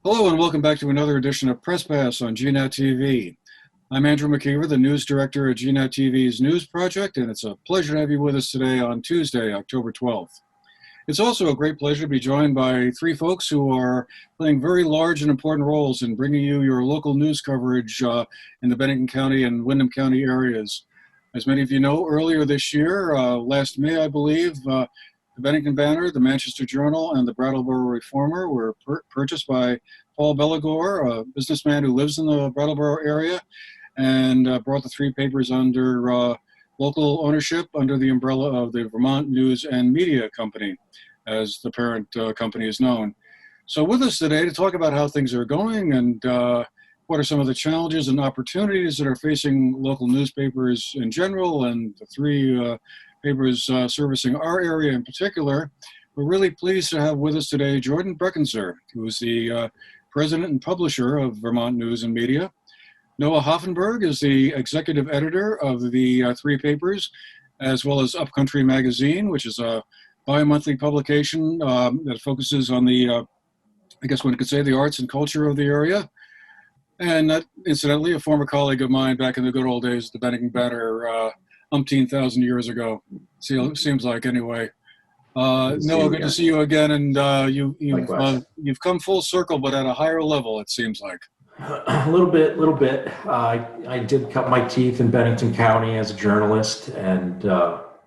Hello and welcome back to another edition of Press Pass on GNAT-TV. I'm Andrew McKeever, the news director at GNAT-TV's News Project, and it's a pleasure to have you with us today on Tuesday, October 12th. It's also a great pleasure to be joined by three folks who are playing very large and important roles in bringing you your local news coverage in the Bennington County and Windham County areas. As many of you know, earlier this year, last May, I believe, the Bennington Banner, the Manchester Journal, and the Brattleboro Reformer were purchased by Paul Belligore, a businessman who lives in the Brattleboro area, and brought the three papers under local ownership under the umbrella of the Vermont News and Media Company, as the parent company is known. So with us today to talk about how things are going and what are some of the challenges and opportunities that are facing local newspapers in general and the three papers servicing our area in particular, we're really pleased to have with us today Jordan Brechenser, who is the president and publisher of Vermont News and Media. Noah Hoffenberg is the executive editor of the three papers, as well as Upcountry Magazine, which is a bi-monthly publication that focuses on the, I guess one could say, the arts and culture of the area. And incidentally, a former colleague of mine back in the good old days at the Bennington Banner, umpteen thousand years ago. Seems like anyway. Noah, good to see you again, and you've come full circle, but at a higher level, it seems like. A little bit. I did cut my teeth in Bennington County as a journalist, and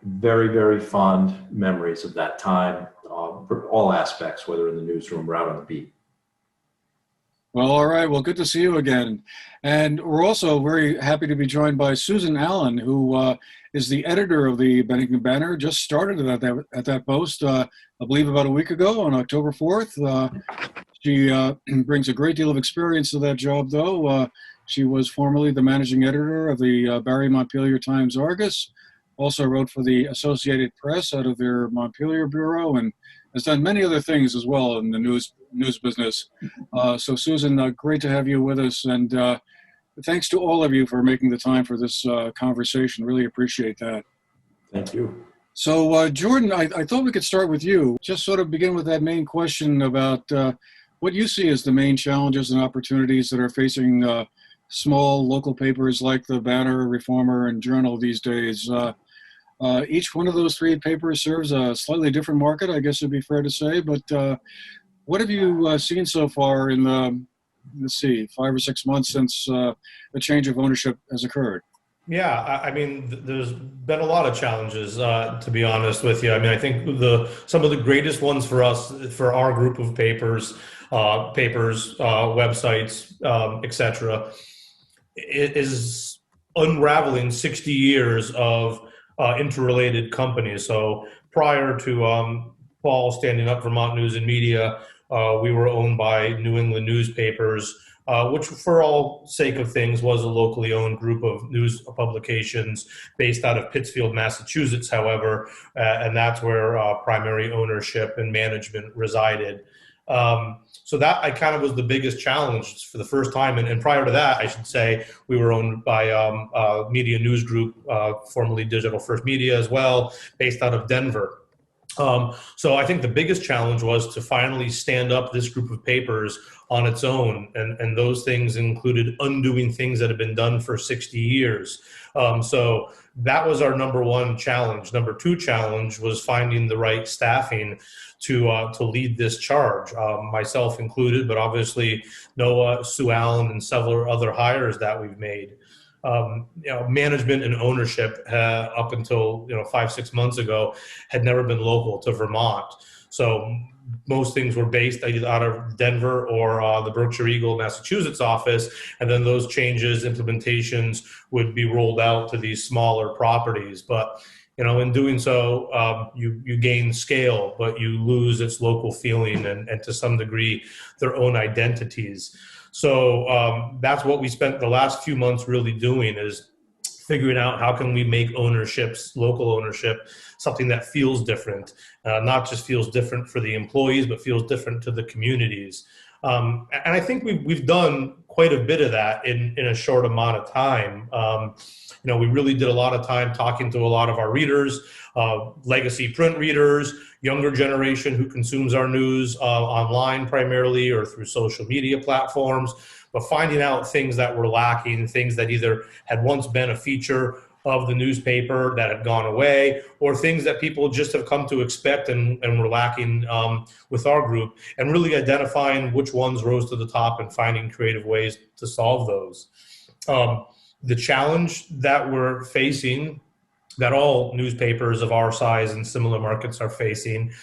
very, very fond memories of that time, for all aspects, whether in the newsroom or out on the beat. Well, all right. Well, good to see you again. And we're also very happy to be joined by Susan Allen, who is the editor of the Bennington Banner, just started at that post, I believe about a week ago on October 4th. She brings a great deal of experience to that job, though. She was formerly the managing editor of the Barre Montpelier Times-Argus, also wrote for the Associated Press out of their Montpelier bureau, and has done many other things as well in the news business. So Susan, great to have you with us, and thanks to all of you for making the time for this conversation. Really appreciate that. Thank you. So Jordan, I thought we could start with you. Just sort of begin with that main question about what you see as the main challenges and opportunities that are facing small local papers like the Banner, Reformer, and Journal these days. Each one of those three papers serves a slightly different market, I guess it'd be fair to say, but what have you seen so far in the, let's see, 5 or 6 months since the change of ownership has occurred? Yeah, I mean, there's been a lot of challenges, to be honest with you. I mean, I think some of the greatest ones for us, for our group of papers, websites, etc., is unraveling 60 years of interrelated companies. So prior to Paul standing up Vermont News and Media, we were owned by New England newspapers, which for all sake of things was a locally owned group of news publications based out of Pittsfield, Massachusetts, however, and that's where primary ownership and management resided. So that I kind of was the biggest challenge for the first time. And prior to that, I should say, we were owned by Media News Group, formerly Digital First Media as well, based out of Denver. So I think the biggest challenge was to finally stand up this group of papers on its own. And those things included undoing things that had been done for 60 years. So that was our number one challenge. Number two challenge was finding the right staffing to lead this charge, myself included, but obviously Noah, Sue Allen, and several other hires that we've made. Management and ownership up until 5-6 months ago had never been local to Vermont. So most things were based either out of Denver or the Berkshire Eagle, Massachusetts office, and then those changes, implementations would be rolled out to these smaller properties. But in doing so, you gain scale, but you lose its local feeling and to some degree their own identities. So that's what we spent the last few months really doing, is figuring out how can we make local ownership, something that feels different, not just feels different for the employees, but feels different to the communities. And I think we've done quite a bit of that in a short amount of time. We really did a lot of time talking to a lot of our readers, legacy print readers, younger generation who consumes our news online primarily or through social media platforms, but finding out things that were lacking, things that either had once been a feature of the newspaper that had gone away, or things that people just have come to expect and were lacking with our group, and really identifying which ones rose to the top and finding creative ways to solve those. The challenge that we're facing, that all newspapers of our size and similar markets are facing,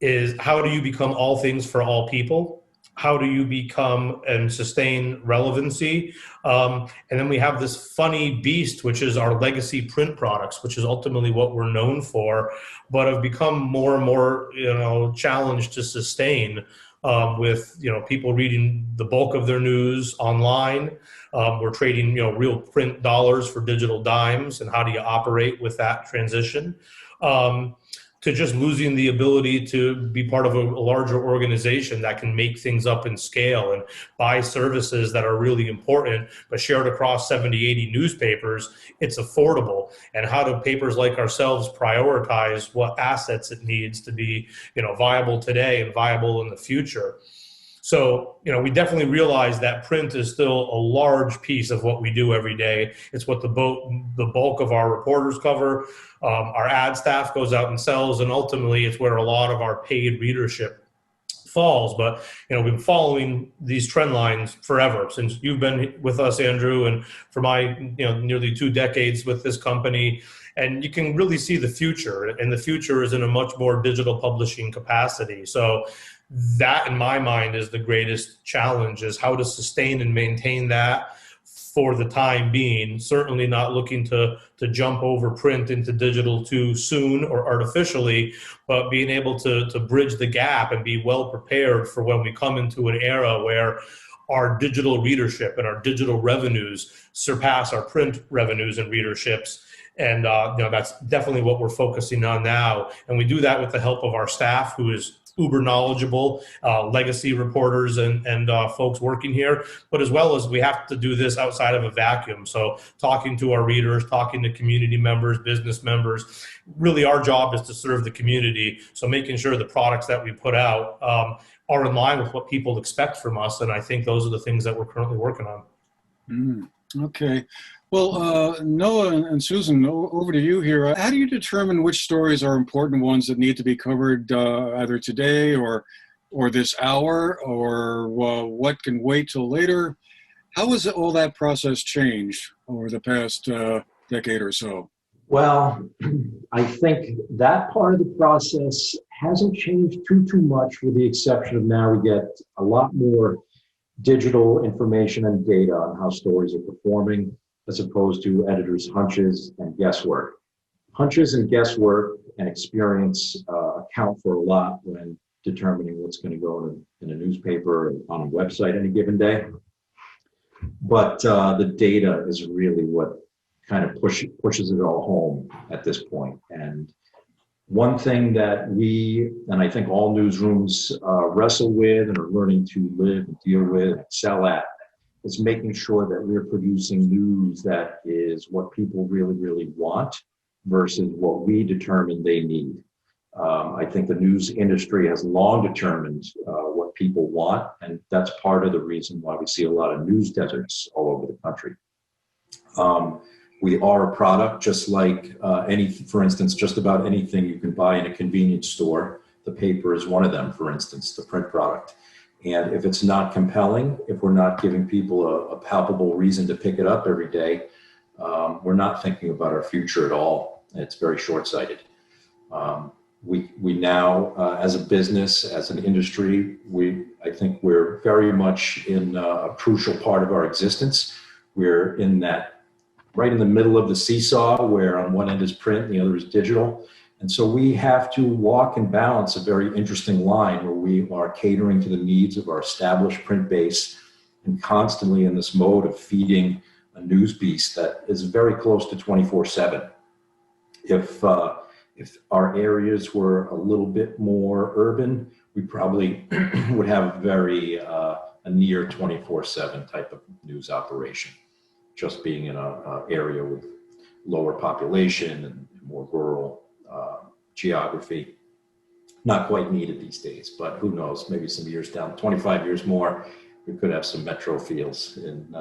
is how do you become all things for all people? How do you become and sustain relevancy? And then we have this funny beast, which is our legacy print products, which is ultimately what we're known for, but have become more and more, challenged to sustain with, people reading the bulk of their news online. We're trading, real print dollars for digital dimes, and how do you operate with that transition? To just losing the ability to be part of a larger organization that can make things up in scale and buy services that are really important, but shared across 70, 80 newspapers, it's affordable. And how do papers like ourselves prioritize what assets it needs to be, viable today and viable in the future? So, we definitely realize that print is still a large piece of what we do every day. It's what the bulk of our reporters cover. Our ad staff goes out and sells, and ultimately it's where a lot of our paid readership falls. But, we've been following these trend lines forever, since you've been with us, Andrew, and for my, nearly 2 decades with this company. And you can really see the future, and the future is in a much more digital publishing capacity. So that, in my mind, is the greatest challenge, is how to sustain and maintain that for the time being. Certainly not looking to jump over print into digital too soon or artificially, but being able to bridge the gap and be well prepared for when we come into an era where our digital readership and our digital revenues surpass our print revenues and readerships. And that's definitely what we're focusing on now. And we do that with the help of our staff, who is uber knowledgeable, legacy reporters and folks working here, but as well as we have to do this outside of a vacuum. So talking to our readers, talking to community members, business members, really our job is to serve the community. So making sure the products that we put out are in line with what people expect from us. And I think those are the things that we're currently working on. Okay. Well, Noah and Susan, over to you here. How do you determine which stories are important ones that need to be covered either today or this hour, or what can wait till later? How has all that process changed over the past decade or so? Well, I think that part of the process hasn't changed too much, with the exception of now we get a lot more digital information and data on how stories are performing, as opposed to editors' hunches and guesswork. Hunches and guesswork and experience account for a lot when determining what's going to go in a newspaper or on a website any given day. But the data is really what kind of pushes it all home at this point. And one thing that we, and I think all newsrooms wrestle with and are learning to live and deal with and excel at, is making sure that we're producing news that is what people really, really want versus what we determine they need. I think the news industry has long determined what people want, and that's part of the reason why we see a lot of news deserts all over the country. We are a product just like for instance, just about anything you can buy in a convenience store. The paper is one of them, for instance, the print product. And if it's not compelling, if we're not giving people a palpable reason to pick it up every day, we're not thinking about our future at all. It's very short-sighted. We now, as a business, as an industry, I think we're very much in a crucial part of our existence. We're in that, right in the middle of the seesaw, where on one end is print and the other is digital. And so we have to walk and balance a very interesting line where we are catering to the needs of our established print base and constantly in this mode of feeding a news beast that is very close to 24/7. If our areas were a little bit more urban, we probably would have a near 24/7 type of news operation, just being in a area with lower population and more rural geography. Not quite needed these days, but who knows, maybe some years down, 25 years more, we could have some metro feels in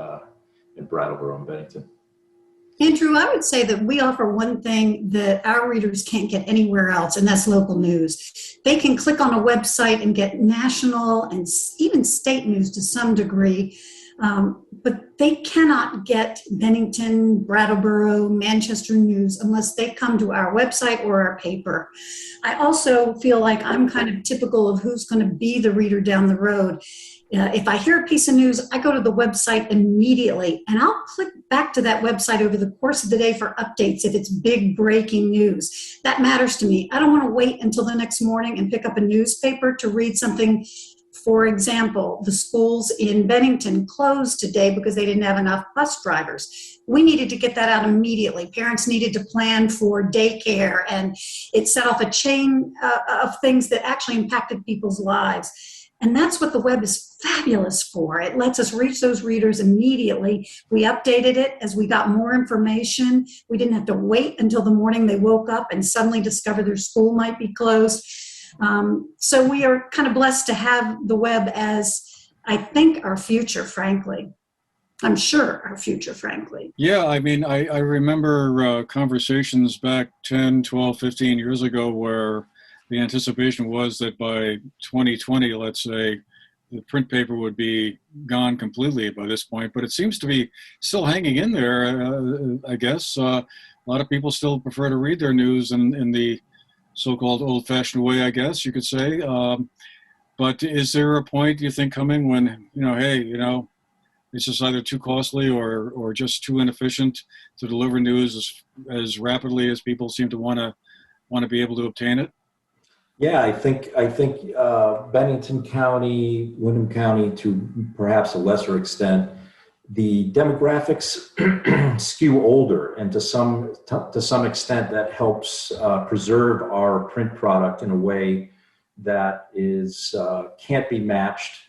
Brattleboro and Bennington. Andrew, I would say that we offer one thing that our readers can't get anywhere else, and that's local news. They can click on a website and get national and even state news to some degree, but they cannot get Bennington, Brattleboro, Manchester news unless they come to our website or our paper. I also feel like I'm kind of typical of who's going to be the reader down the road. If I hear a piece of news, I go to the website immediately, and I'll click back to that website over the course of the day for updates if it's big breaking news. That matters to me. I don't want to wait until the next morning and pick up a newspaper to read something. For example, the schools in Bennington closed today because they didn't have enough bus drivers. We needed to get that out immediately. Parents needed to plan for daycare, and it set off a chain of things that actually impacted people's lives. And that's what the web is fabulous for. It lets us reach those readers immediately. We updated it as we got more information. We didn't have to wait until the morning they woke up and suddenly discover their school might be closed. So we are kind of blessed to have the web as, I think, our future, frankly. I'm sure our future, frankly. Yeah, I mean, I remember conversations back 10, 12, 15 years ago where the anticipation was that by 2020, let's say, the print paper would be gone completely by this point, but it seems to be still hanging in there, I guess. A lot of people still prefer to read their news in the so-called old-fashioned way, I guess you could say. But is there a point, you think, coming when, hey, it's just either too costly or just too inefficient to deliver news as rapidly as people seem to want to be able to obtain it? Yeah, I think Bennington County, Windham County, to perhaps a lesser extent, the demographics skew older, and to some extent that helps preserve our print product in a way that is can't be matched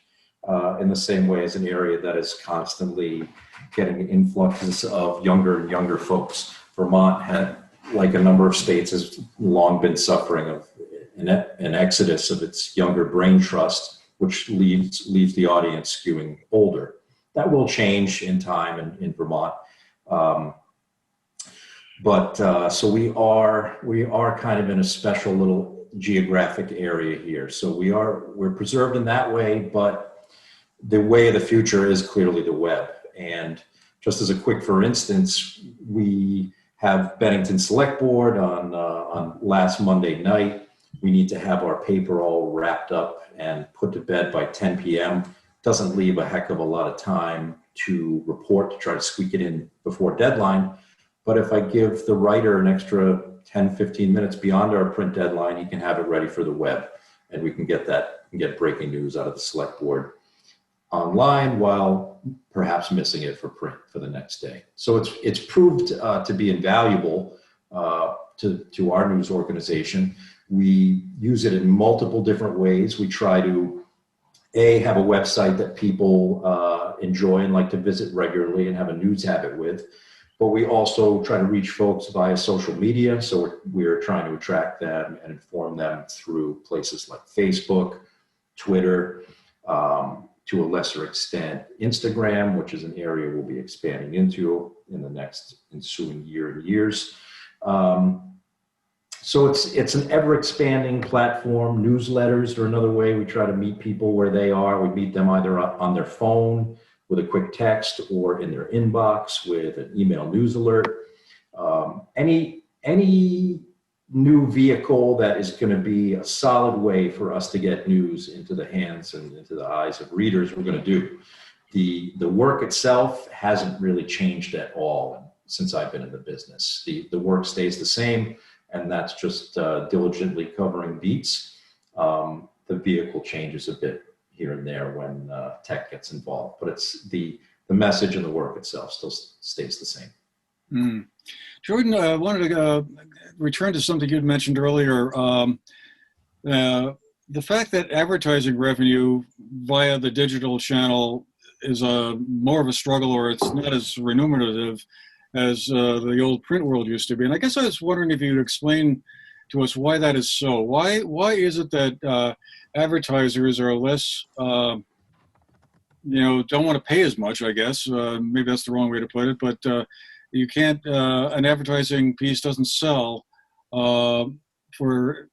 in the same way as an area that is constantly getting influxes of younger and younger folks. Vermont had, like a number of states, has long been suffering of an exodus of its younger brain trust, which leaves the audience skewing older. That will change in time in Vermont, so we are kind of in a special little geographic area here. So we're preserved in that way, but the way of the future is clearly the web. And just as a quick, for instance, we have Bennington Select Board on last Monday night. We need to have our paper all wrapped up and put to bed by 10 p.m. Doesn't leave a heck of a lot of time to report, to try to squeak it in before deadline. But if I give the writer an extra 10, 15 minutes beyond our print deadline, he can have it ready for the web. And we can get breaking news out of the Select Board online while perhaps missing it for print for the next day. So it's proved to be invaluable to our news organization. We use it in multiple different ways. We try to have a website that people enjoy and like to visit regularly and have a news habit with. But we also try to reach folks via social media. So we're trying to attract them and inform them through places like Facebook, Twitter, to a lesser extent, Instagram, which is an area we'll be expanding into in the next ensuing year and years. So it's an ever-expanding platform. Newsletters are another way we try to meet people where they are. We meet them either on their phone with a quick text or in their inbox with an email news alert. Any new vehicle that is going to be a solid way for us to get news into the hands and into the eyes of readers, we're going to do. The work itself hasn't really changed at all since I've been in the business. The work stays the same, and that's just diligently covering beats. The vehicle changes a bit here and there when tech gets involved, but it's the message and the work itself still stays the same. Mm. Jordan, I wanted to return to something you'd mentioned earlier. the fact that advertising revenue via the digital channel is more of a struggle, or it's not as remunerative as the old print world used to be. And I guess I was wondering if you'd explain to us why that is so. Why is it that advertisers are less, don't want to pay as much, I guess. Maybe that's the wrong way to put it, but you can't, an advertising piece doesn't sell for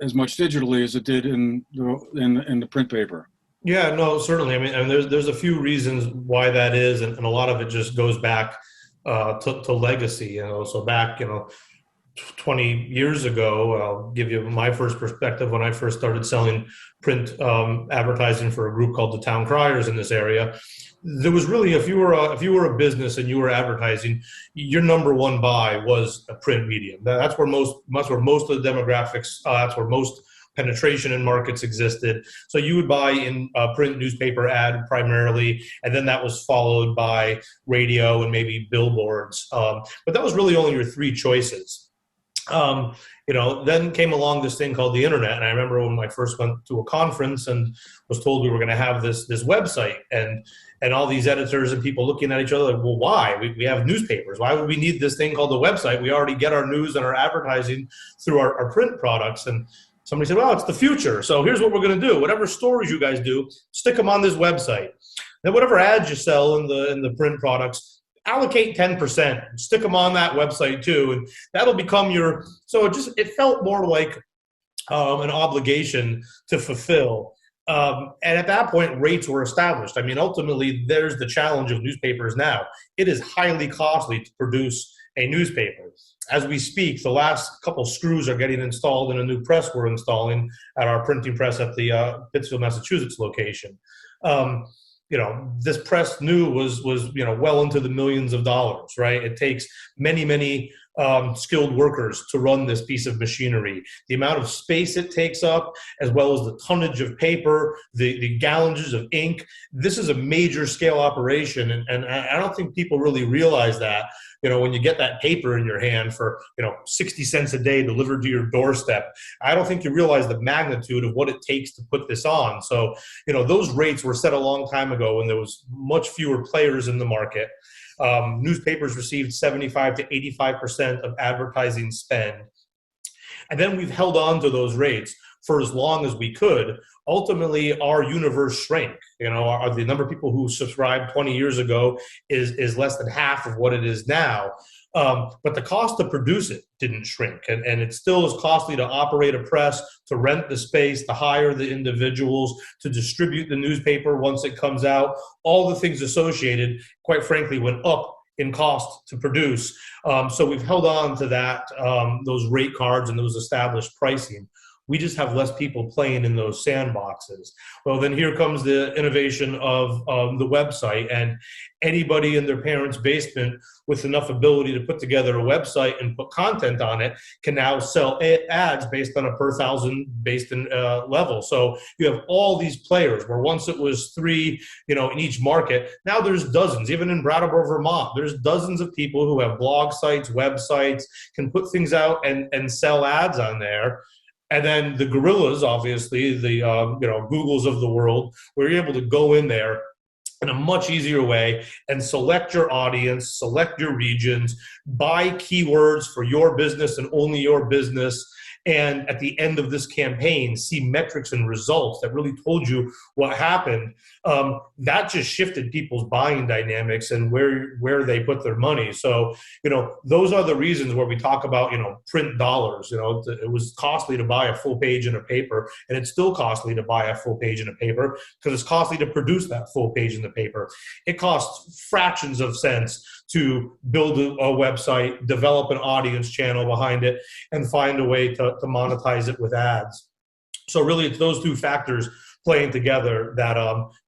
as much digitally as it did in the print paper. Yeah, no, certainly. I mean, and there's a few reasons why that is, and a lot of it just goes back to legacy. So back 20 years ago, I'll give you my first perspective. When I first started selling print advertising for a group called the Town Criers in this area, there was really, if you were a business and you were advertising, your number one buy was a print medium. That's where most of the demographics, that's where most penetration in markets existed. So you would buy in a print newspaper ad primarily, and then that was followed by radio and maybe billboards. But that was really only your three choices. Then came along this thing called the internet. And I remember when I first went to a conference and was told we were going to have this website, and all these editors and people looking at each other like, well, why? We have newspapers. Why would we need this thing called the website? We already get our news and our advertising through our print products. And somebody said, well, it's the future. So here's what we're going to do. Whatever stories you guys do, stick them on this website. Then whatever ads you sell in the print products, allocate 10%, stick them on that website too. And that'll become so it felt more like an obligation to fulfill. And at that point, rates were established. I mean, ultimately, there's the challenge of newspapers now. It is highly costly to produce a newspaper. As we speak, the last couple screws are getting installed in a new press we're installing at our printing press at the Pittsfield, Massachusetts location. This press new was well into the millions of dollars, right? It takes many skilled workers to run this piece of machinery. The amount of space it takes up, as well as the tonnage of paper, the gallons of ink. This is a major scale operation, and I don't think people really realize that. When you get that paper in your hand for 60 cents a day delivered to your doorstep, I don't think you realize the magnitude of what it takes to put this on. So those rates were set a long time ago when there was much fewer players in the market. Newspapers received 75 to 85% of advertising spend. And then we've held on to those rates for as long as we could. Ultimately, our universe shrank. The number of people who subscribed 20 years ago is less than half of what it is now. But the cost to produce it didn't shrink. And it still is costly to operate a press, to rent the space, to hire the individuals, to distribute the newspaper once it comes out. All the things associated, quite frankly, went up in cost to produce. So we've held on to that, those rate cards and those established pricing. We just have less people playing in those sandboxes. Well, then here comes the innovation of the website, and anybody in their parents' basement with enough ability to put together a website and put content on it can now sell ads based on a per thousand based in level. So you have all these players where once it was three, in each market. Now there's dozens. Even in Brattleboro, Vermont, there's dozens of people who have blog sites, websites, can put things out and sell ads on there. And then the gorillas, obviously, the Googles of the world, where you're able to go in there in a much easier way and select your audience, select your regions, buy keywords for your business and only your business. And at the end of this campaign, see metrics and results that really told you what happened. That just shifted people's buying dynamics and where they put their money. So, those are the reasons where we talk about, print dollars. It was costly to buy a full page in a paper, and it's still costly to buy a full page in a paper because it's costly to produce that full page in the paper. It costs fractions of cents to build a website, develop an audience channel behind it, and find a way to monetize it with ads. So really, it's those two factors playing together that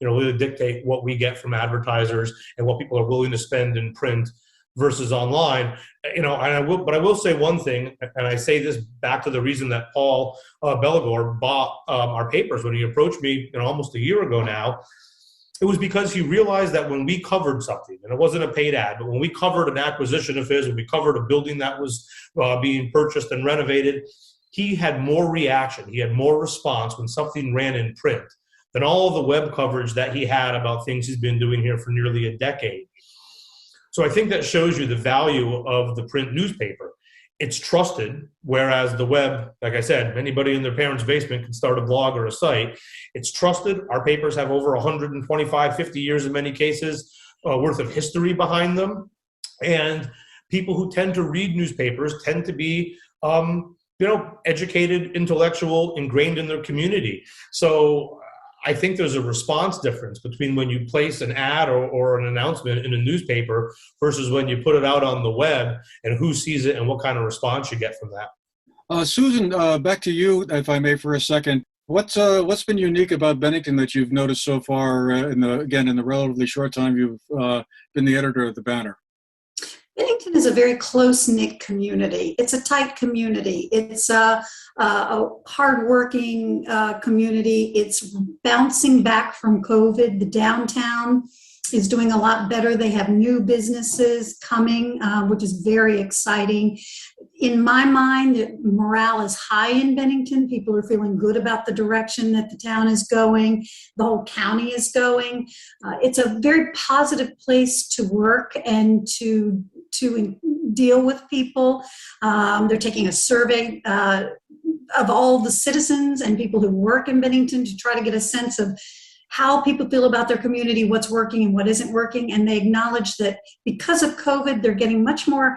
really dictate what we get from advertisers and what people are willing to spend in print versus online. And I will say one thing, and I say this back to the reason that Paul Bellegor bought our papers when he approached me almost a year ago now. It was because he realized that when we covered something, and it wasn't a paid ad, but when we covered an acquisition of his, when we covered a building that was being purchased and renovated, he had more reaction, he had more response when something ran in print than all of the web coverage that he had about things he's been doing here for nearly a decade. So I think that shows you the value of the print newspaper. It's trusted, whereas the web, like I said, anybody in their parents' basement can start a blog or a site. It's trusted. Our papers have over 125, 50 years in many cases worth of history behind them. And people who tend to read newspapers tend to be, educated, intellectual, ingrained in their community. So I think there's a response difference between when you place an ad or an announcement in a newspaper versus when you put it out on the web, and who sees it and what kind of response you get from that. Susan, back to you, if I may, for a second. What's been unique about Bennington that you've noticed so far in the relatively short time you've been the editor of the Banner? Bennington is a very close-knit community. It's a tight community. It's a hardworking community. It's bouncing back from COVID. The downtown is doing a lot better. They have new businesses coming, which is very exciting. In my mind, the morale is high in Bennington. People are feeling good about the direction that the town is going. The whole county is going. It's a very positive place to work and to deal with people. They're taking a survey of all the citizens and people who work in Bennington to try to get a sense of how people feel about their community, what's working and what isn't working. And they acknowledge that because of COVID, they're getting much more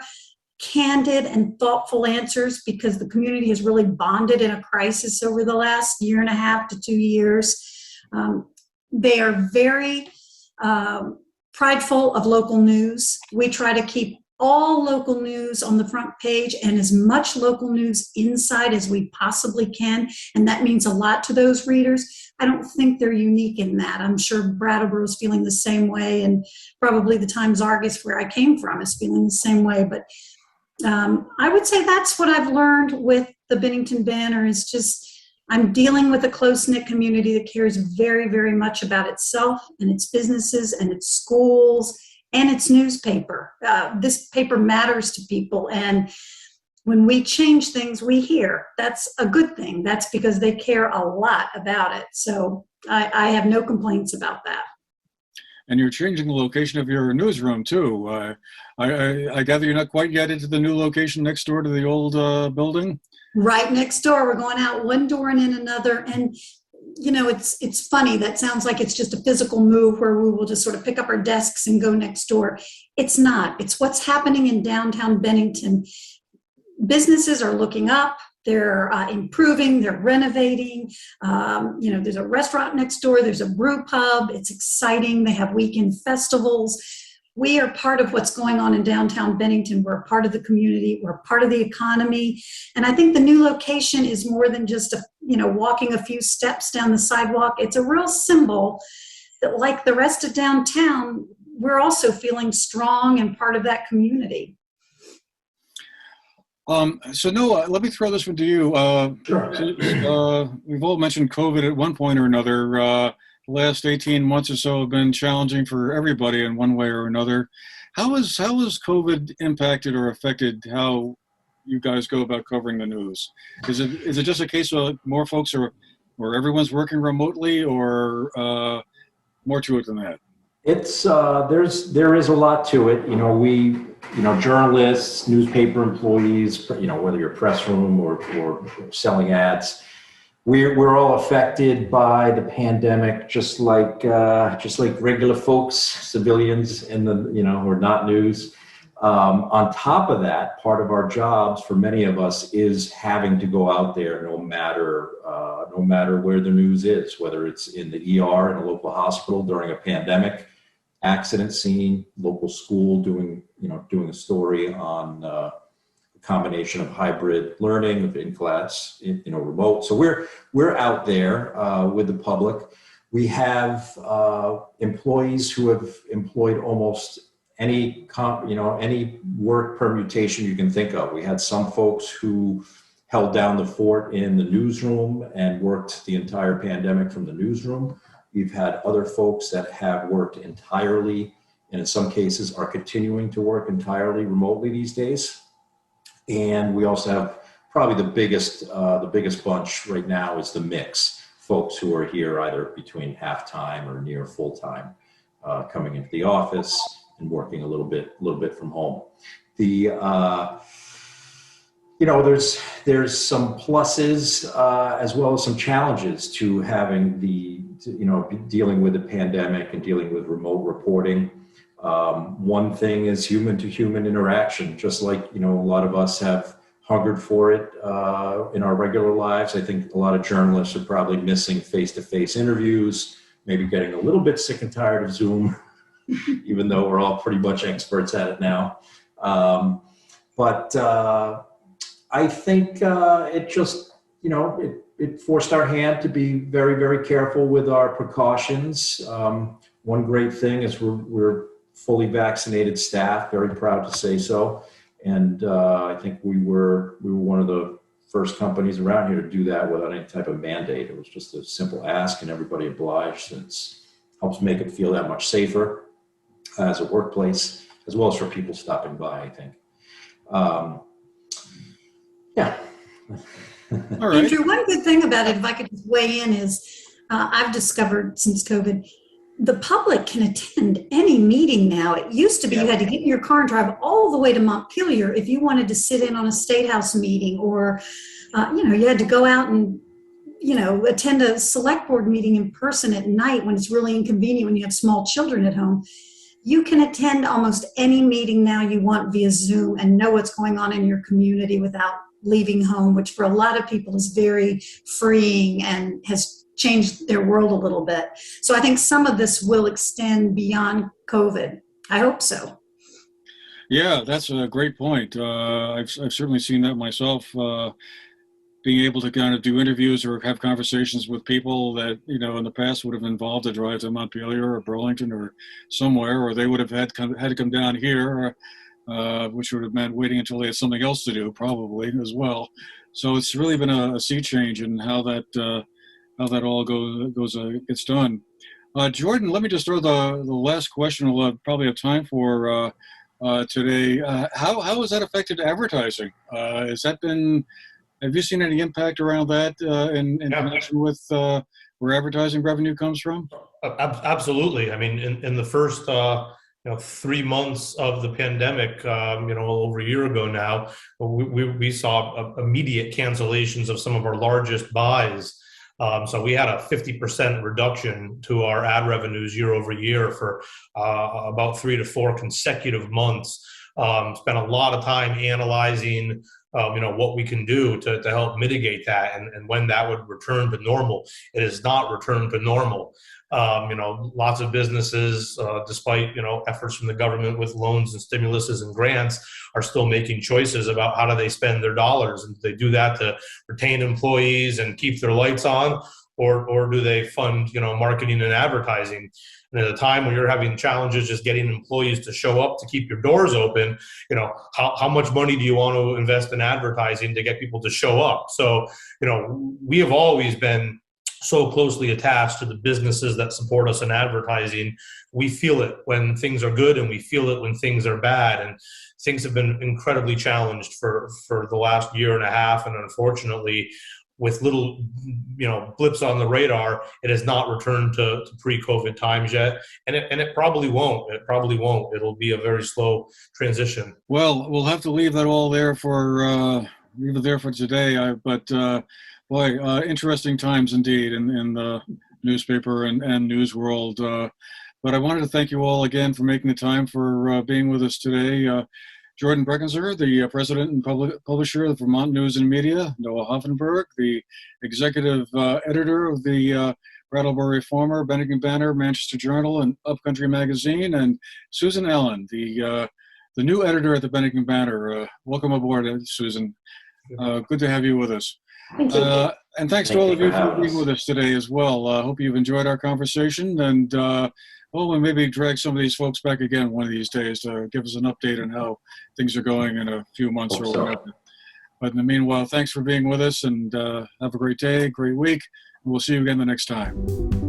candid and thoughtful answers because the community has really bonded in a crisis over the last 1.5 to 2 years. They are very prideful of local news. We try to keep all local news on the front page and as much local news inside as we possibly can. And that means a lot to those readers. I don't think they're unique in that. I'm sure Brattleboro is feeling the same way, and probably the Times-Argus, where I came from, is feeling the same way. But I would say that's what I've learned with the Bennington Banner is just I'm dealing with a close-knit community that cares very, very much about itself and its businesses and its schools and its newspaper. This paper matters to people, and when we change things, we hear. That's a good thing. That's because they care a lot about it. So I have no complaints about that. And you're changing the location of your newsroom, too. I gather you're not quite yet into the new location next door to the old building? Right next door. We're going out one door and in another. And, you know, it's funny. That sounds like it's just a physical move where we will just sort of pick up our desks and go next door. It's not. It's what's happening in downtown Bennington. Businesses are looking up. They're improving, they're renovating. There's a restaurant next door, there's a brew pub. It's exciting. They have weekend festivals. We are part of what's going on in downtown Bennington. We're a part of the community. We're a part of the economy. And I think the new location is more than just walking a few steps down the sidewalk. It's a real symbol that, like the rest of downtown, we're also feeling strong and part of that community. So Noah, let me throw this one to you. Sure. We've all mentioned COVID at one point or another. The last 18 months or so have been challenging for everybody in one way or another. How has COVID impacted or affected how you guys go about covering the news? Is it just a case of more folks or everyone's working remotely, or more to it than that? It's there is a lot to it. We journalists, newspaper employees, whether you're press room or selling ads, we're all affected by the pandemic, just like regular folks, civilians in the who are not news. On top of that, part of our jobs for many of us is having to go out there no matter where the news is, whether it's in the ER in a local hospital during a pandemic, accident scene, local school doing a story on a combination of hybrid learning of in-class, remote. So we're out there with the public. We have employees who have employed almost any work permutation you can think of. We had some folks who held down the fort in the newsroom and worked the entire pandemic from the newsroom. We've had other folks that have worked entirely, and in some cases are continuing to work entirely remotely these days. And we also have probably the biggest bunch right now is the mix. Folks who are here either between half-time or near full-time, coming into the office and working a little bit from home. There's some pluses as well as some challenges to having dealing with the pandemic and dealing with remote reporting. One thing is human to human interaction, just like, a lot of us have hungered for it in our regular lives. I think a lot of journalists are probably missing face-to-face interviews, maybe getting a little bit sick and tired of Zoom, even though we're all pretty much experts at it now. But I think it just, it forced our hand to be very, very careful with our precautions. One great thing is we're fully vaccinated staff, very proud to say so. And I think we were one of the first companies around here to do that without any type of mandate. It was just a simple ask and everybody obliged. And it helps make it feel that much safer as a workplace, as well as for people stopping by, I think. Yeah. All right. Andrew, one good thing about it, if I could just weigh in, is I've discovered since COVID, the public can attend any meeting now. It used to be you had to get in your car and drive all the way to Montpelier if you wanted to sit in on a State House meeting, or, you had to go out and, attend a select board meeting in person at night when it's really inconvenient when you have small children at home. You can attend almost any meeting now you want via Zoom and know what's going on in your community without leaving home, which for a lot of people is very freeing and has changed their world a little bit. So I think some of this will extend beyond COVID. I hope so. Yeah, that's a great point. I've certainly seen that myself. Being able to kind of do interviews or have conversations with people that, in the past would have involved a drive to Montpelier or Burlington or somewhere, or they would have had to come down here, which would have meant waiting until they had something else to do, probably as well. So it's really been a sea change in how that all gets done. Jordan, let me just throw the last question we'll probably have time for today. How has that affected advertising? Have you seen any impact around that in connection with where advertising revenue comes from? Absolutely. I mean, in the first 3 months of the pandemic, over a year ago now, we saw immediate cancellations of some of our largest buys. So we had a 50% reduction to our ad revenues year over year for about 3 to 4 consecutive months. Spent a lot of time analyzing what we can do to help mitigate that and when that would return to normal. It has not returned to normal. Lots of businesses, despite, efforts from the government with loans and stimuluses and grants, are still making choices about how do they spend their dollars. And do they do that to retain employees and keep their lights on, or do they fund, marketing and advertising? And at a time when you're having challenges just getting employees to show up to keep your doors open, how much money do you want to invest in advertising to get people to show up? So, we have always been so closely attached to the businesses that support us in advertising. We feel it when things are good and we feel it when things are bad. And things have been incredibly challenged for the last year and a half. And unfortunately, with little, blips on the radar, it has not returned to pre-COVID times yet. And it probably won't. It'll be a very slow transition. Well, we'll have to leave that all there for today. Boy, interesting times indeed in the newspaper and news world. But I wanted to thank you all again for making the time for being with us today. Jordan Brechenser, the president and publisher of the Vermont News and Media; Noah Hoffenberg, the executive editor of the Brattleboro Reformer, Bennington Banner, Manchester Journal, and Upcountry Magazine; and Susan Allen, the new editor at the Bennington Banner. Welcome aboard, Susan. Good to have you with us. Thank you. And thanks to all of you for being with us today as well. I hope you've enjoyed our conversation, and we'll maybe drag some of these folks back again one of these days to give us an update on how things are going in a few months or whatever. But in the meanwhile, thanks for being with us, and have a great day, great week, and we'll see you again the next time.